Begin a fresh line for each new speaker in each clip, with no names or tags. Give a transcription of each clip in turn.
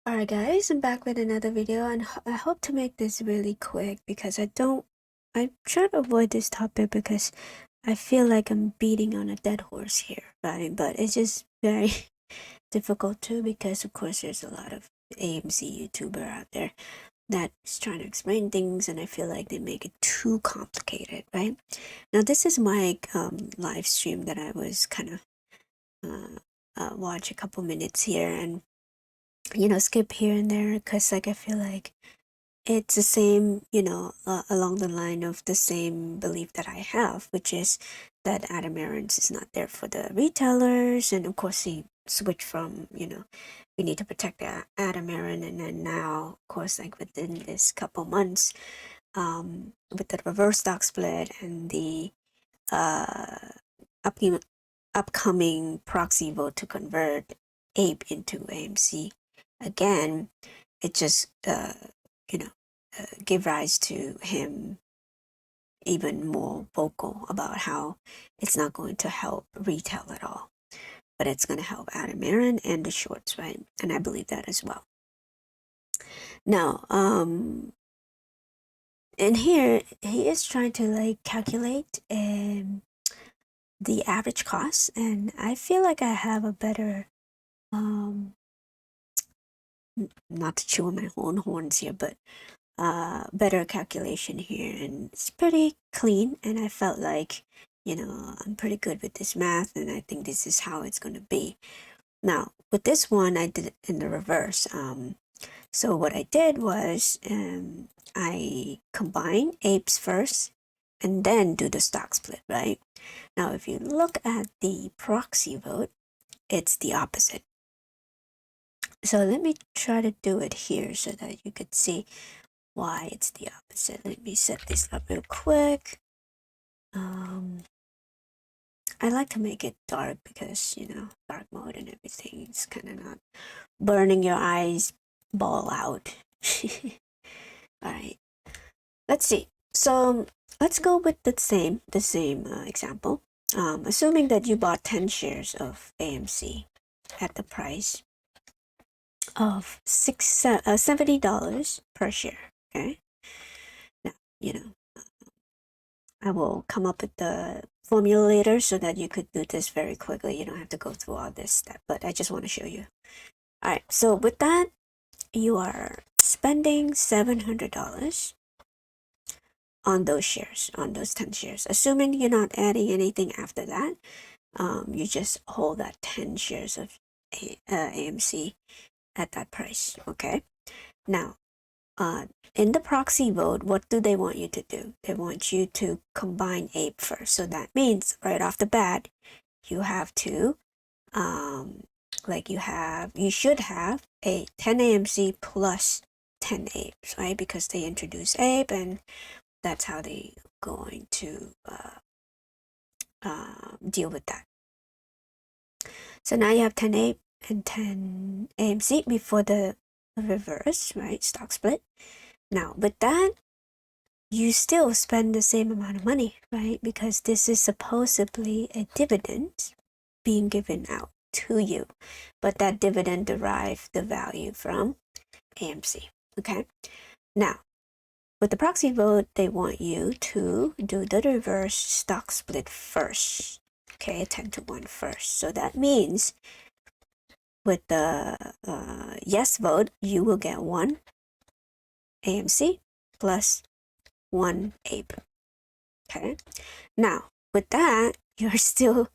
Alright guys, I'm back with another video and I hope to make this really quick because I try to avoid this topic because I feel like I'm beating on a dead horse here, right? But it's just very difficult too because of course there's a lot of AMC YouTuber out there that's trying to explain things and I feel like they make it too complicated, right? Now this is my live stream that I was kind of watch a couple minutes here and skip here and there because like I feel like it's the same, along the line of the same belief that I have, which is that Adam Aarons is not there for the retailers, and of course he switched from, we need to protect Adam Aaron, and then now, of course, like within this couple months, with the reverse stock split and the uh upcoming upcoming proxy vote to convert APE into AMC again, it just you know give rise to him even more vocal about how it's not going to help retail at all, but it's going to help Adam Aaron and the shorts, right? And I believe that as well. Now, in here, he is trying to like calculate the average cost, and I feel like I have a better not to chew on my own horns here, but better calculation here, and it's pretty clean, and I felt like I'm pretty good with this math, and I think this is how it's going to be. Now with this one I did it in the reverse. So what I did was I combined apes first and then do the stock split, right? Now if you look at the proxy vote, it's the opposite. So let me try to do it here so that you could see why it's the opposite. Let me set this up real quick. I like to make it dark because, dark mode and everything. It's kind of not burning your eyes ball out. Alright, let's see. So let's go with the same example. Assuming that you bought 10 shares of AMC at the price of $70 per share. Okay. Now, I will come up with the formula later so that you could do this very quickly. You don't have to go through all this step, but I just want to show you. All right, so with that, you are spending $700 on those shares, on those 10 shares. Assuming you're not adding anything after that, you just hold that 10 shares of AMC at that price, okay? Now, in the proxy vote, what do they want you to do? They want you to combine APE first. So that means right off the bat, you have to, you should have a 10 AMC plus 10 APEs, right? Because they introduce APE and that's how they going to deal with that. So now you have 10 APE and 10 AMC before the reverse, right? Stock split. Now, with that, you still spend the same amount of money, right? Because this is supposedly a dividend being given out to you, but that dividend derives the value from AMC, okay? Now, with the proxy vote, they want you to do the reverse stock split first, okay? 10-1 first. So that means with the yes vote, you will get 1 AMC plus 1 APE. Okay. Now, with that, you're still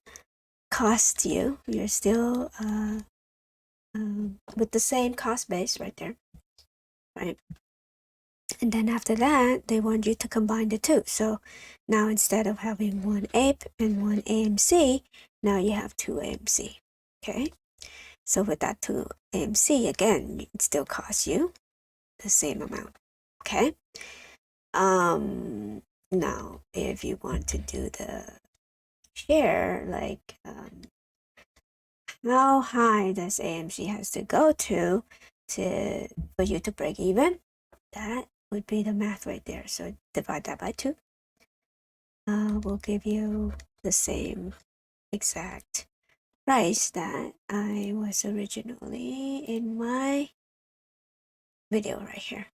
with the same cost base right there, right? And then after that, they want you to combine the two. So now instead of having 1 APE and 1 AMC, now you have 2 AMC. Okay. So with that 2 AMC, again, it still costs you the same amount. Okay. Now if you want to do the share, like how high does AMC has to go to for you to break even, that would be the math right there. So divide that by 2, will give you the same exact price that I was originally in my video right here.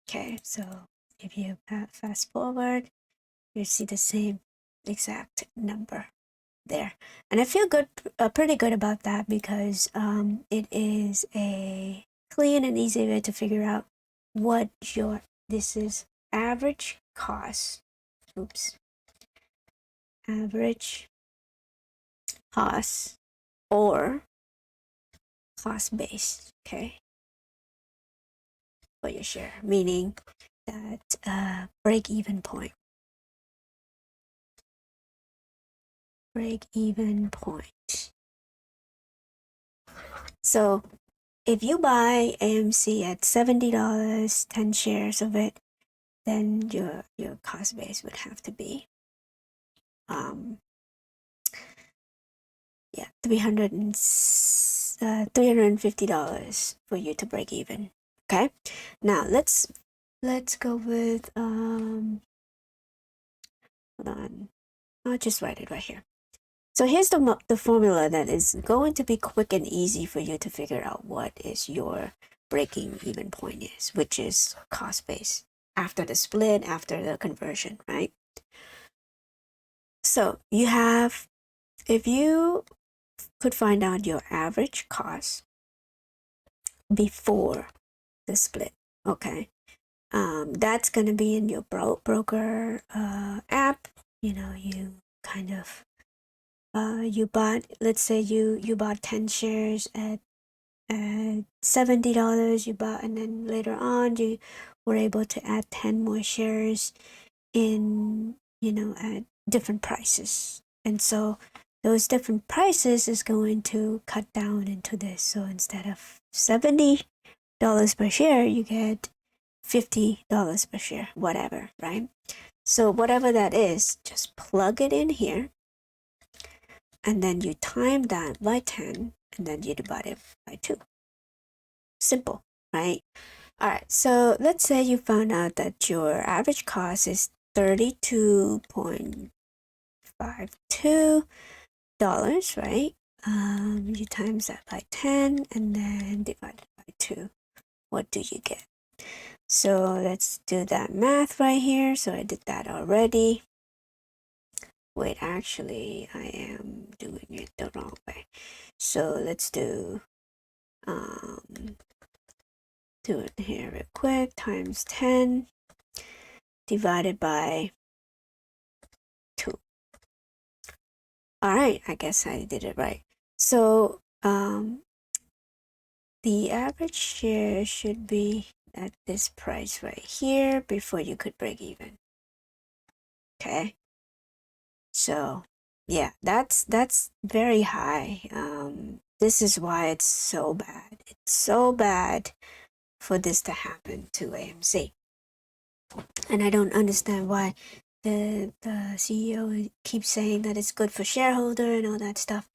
Okay, so if you fast forward, you see the same exact number there, and I feel good, pretty good about that, because it is a clean and easy way to figure out what this is average cost. Oops, average cost or cost base. Okay, for your share, meaning that break-even point. Break-even point. So if you buy AMC at $70, 10 shares of it, then your cost base would have to be yeah, $350 for you to break even. Okay, now let's go with hold on, I'll just write it right here. So here's the formula that is going to be quick and easy for you to figure out what is your breaking even point is, which is cost base after the split, after the conversion, right? So you have, if you could find out your average cost before the split, okay, that's gonna be in your broker app. You know, you kind of you bought, let's say you bought 10 shares at $70 you bought, and then later on you were able to add 10 more shares in, you know, at different prices, and so those different prices is going to cut down into this. So instead of $70 per share, you get $50 per share, whatever, right? So whatever that is, just plug it in here, and then you time that by 10, and then you divide it by 2. Simple, right? All right, so let's say you found out that your average cost is $32.52, right? You times that by 10 and then divide it by 2. What do you get? So let's do that math right here. So I did that already. Wait, actually, I am doing it the wrong way. So let's do it here real quick. Times 10 divided by 2. All right, I guess I did it right. So the average share should be at this price right here before you could break even. Okay, so yeah, that's very high. This is why it's so bad. It's so bad for this to happen to AMC, and I don't understand why the CEO keeps saying that it's good for shareholder and all that stuff.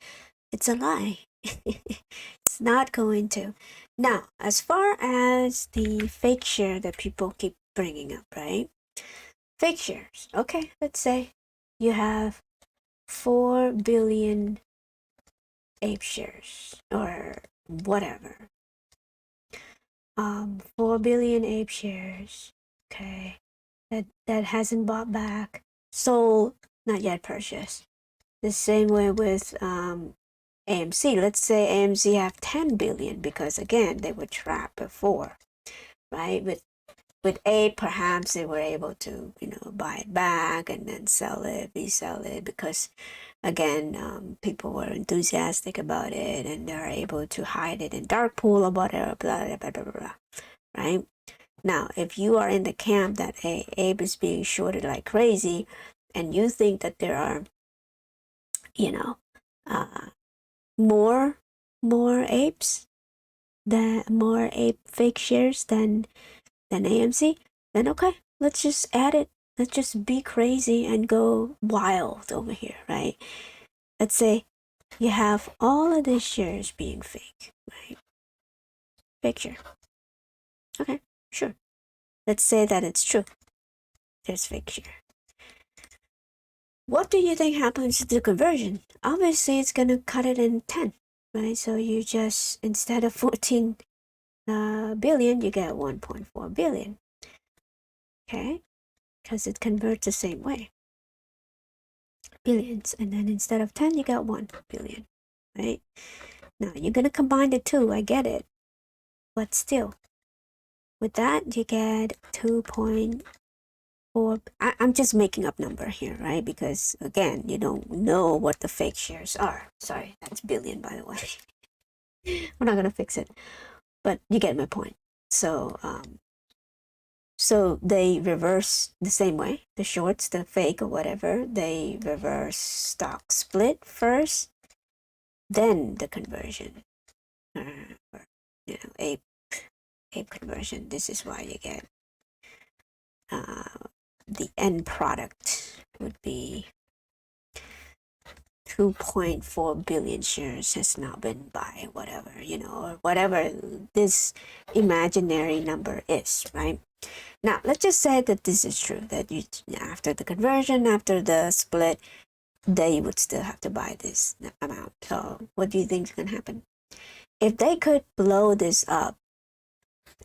It's a lie. It's not going to. Now, as far as the fake share that people keep bringing up, right? Fake shares. Okay, let's say you have 4 billion APE shares or whatever. 4 billion APE shares. Okay, that hasn't bought back, sold, not yet purchased. The same way with AMC. Let's say AMC have 10 billion because again they were trapped before, right? With APE, perhaps they were able to, you know, buy it back and then sell it, resell it, because again, people were enthusiastic about it and they're able to hide it in dark pool or whatever, blah, blah, blah, blah, blah, right? Now, if you are in the camp that APE is being shorted like crazy, and you think that there are, you know, more apes, more ape fake shares than AMC, then okay, let's just add it. Let's just be crazy and go wild over here, right? Let's say you have all of these shares being fake, right? Fake share. Okay, sure. Let's say that it's true. There's fake share. What do you think happens to the conversion? Obviously, it's gonna cut it in 10, right? So you just, instead of 14 billion, you get 1.4 billion. Okay, because it converts the same way. Billions, and then instead of 10, you got 1 billion, right? Now you're gonna combine the two, I get it, but still, with that, you get 2.4. I'm just making up number here, right? Because again, you don't know what the fake shares are. Sorry, that's billion, by the way. We're not gonna fix it, but you get my point. So, so they reverse the same way. The shorts, the fake or whatever, they reverse stock split first, then the conversion, or APE conversion. This is why you get the end product would be 2.4 billion shares has now been by whatever, or whatever this imaginary number is, right? Now, let's just say that this is true, that you, after the conversion, after the split, they would still have to buy this amount. So what do you think is going to happen? If they could blow this up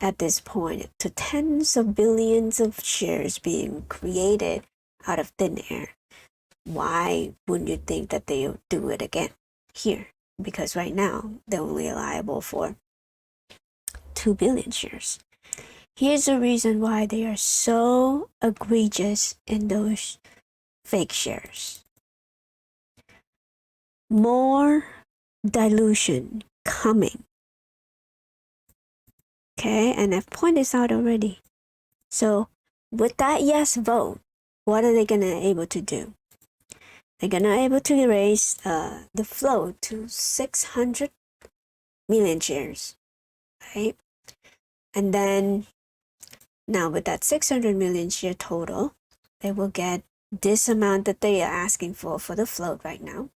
at this point to tens of billions of shares being created out of thin air, why wouldn't you think that they'll do it again here? Because right now, they're only liable for 2 billion shares. Here's the reason why they are so egregious in those fake shares. More dilution coming. Okay, and I've pointed this out already. So with that yes vote, what are they gonna able to do? They're gonna able to raise the float to 600 million shares, right? And then now with that 600 million share total, they will get this amount that they are asking for the float right now,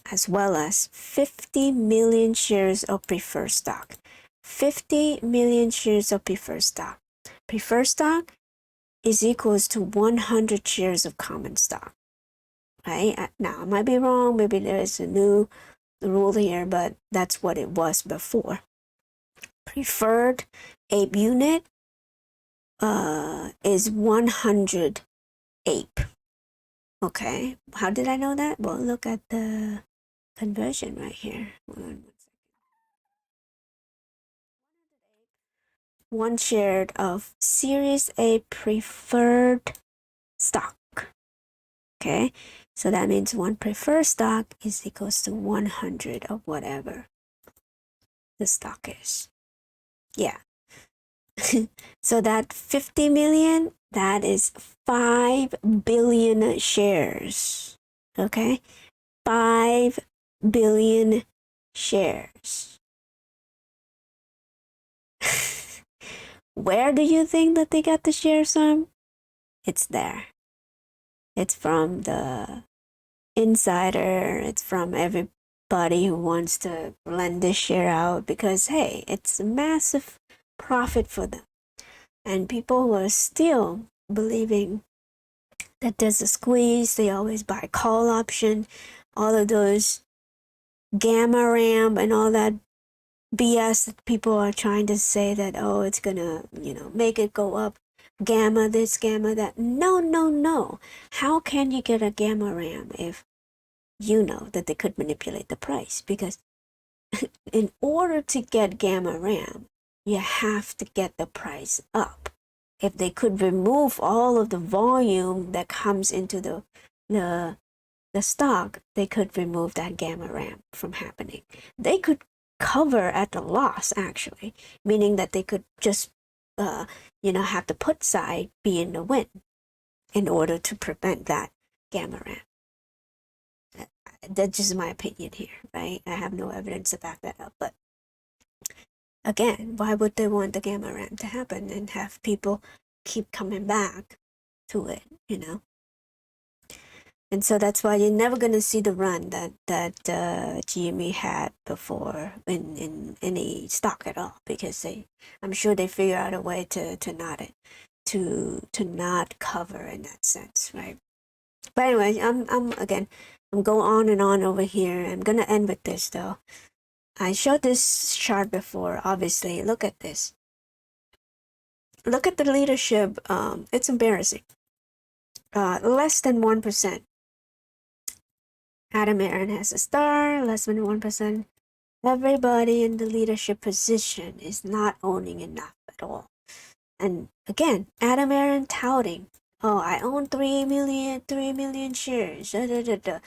as well as 50 million shares of preferred stock. 50 million shares of preferred stock. Preferred stock is equals to 100 shares of common stock, right? Now, I might be wrong. Maybe there is a new rule here, but that's what it was before. Preferred APE unit is 100 APE. Okay, how did I know that? Well, look at the conversion right here. One share of Series A preferred stock. Okay, so that means one preferred stock is equals to 100 of whatever the stock is. Yeah. So that 50 million, that is 5 billion shares. Okay, 5 billion shares. Where do you think that they got the shares from? It's there. It's from the insider. It's from everybody who wants to lend this share out because, hey, it's a massive profit for them. And people who are still believing that there's a squeeze, they always buy call option, all of those gamma ramp and all that BS that people are trying to say that, oh, it's gonna, make it go up, gamma this, gamma that. No. How can you get a gamma RAM if you know that they could manipulate the price? Because in order to get gamma RAM, you have to get the price up. If they could remove all of the volume that comes into the stock, they could remove that gamma RAM from happening. They could cover at the loss, actually, meaning that they could just, have the put side be in the win in order to prevent that gamma RAM. That's just my opinion here, right? I have no evidence to back that up, but again, why would they want the gamma RAM to happen and have people keep coming back to it, And so that's why you're never going to see the run that GME had before in any stock at all, because I'm sure they figure out a way to not cover in that sense, right? But anyway, I'm going on and on over here. I'm gonna end with this though. I showed this chart before, obviously. Look at this. Look at the leadership. It's embarrassing. Less than 1%. Adam Aaron has a star, less than 1%. Everybody in the leadership position is not owning enough at all. And again, Adam Aaron touting, oh, I own 3 million shares. Da, da, da, da.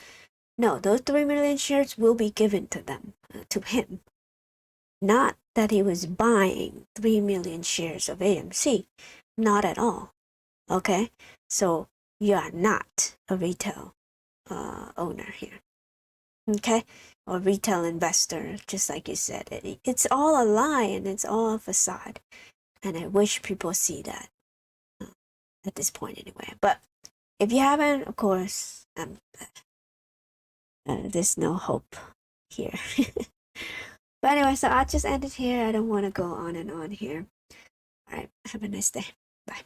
No, those 3 million shares will be given to them, to him. Not that he was buying 3 million shares of AMC. Not at all. Okay? So you are not a retail owner here. Okay? Or retail investor, just like you said. It's all a lie and it's all a facade. And I wish people see that at this point anyway. But if you haven't, of course, there's no hope here. But anyway, so I'll just end it here. I don't want to go on and on here. All right. Have a nice day. Bye.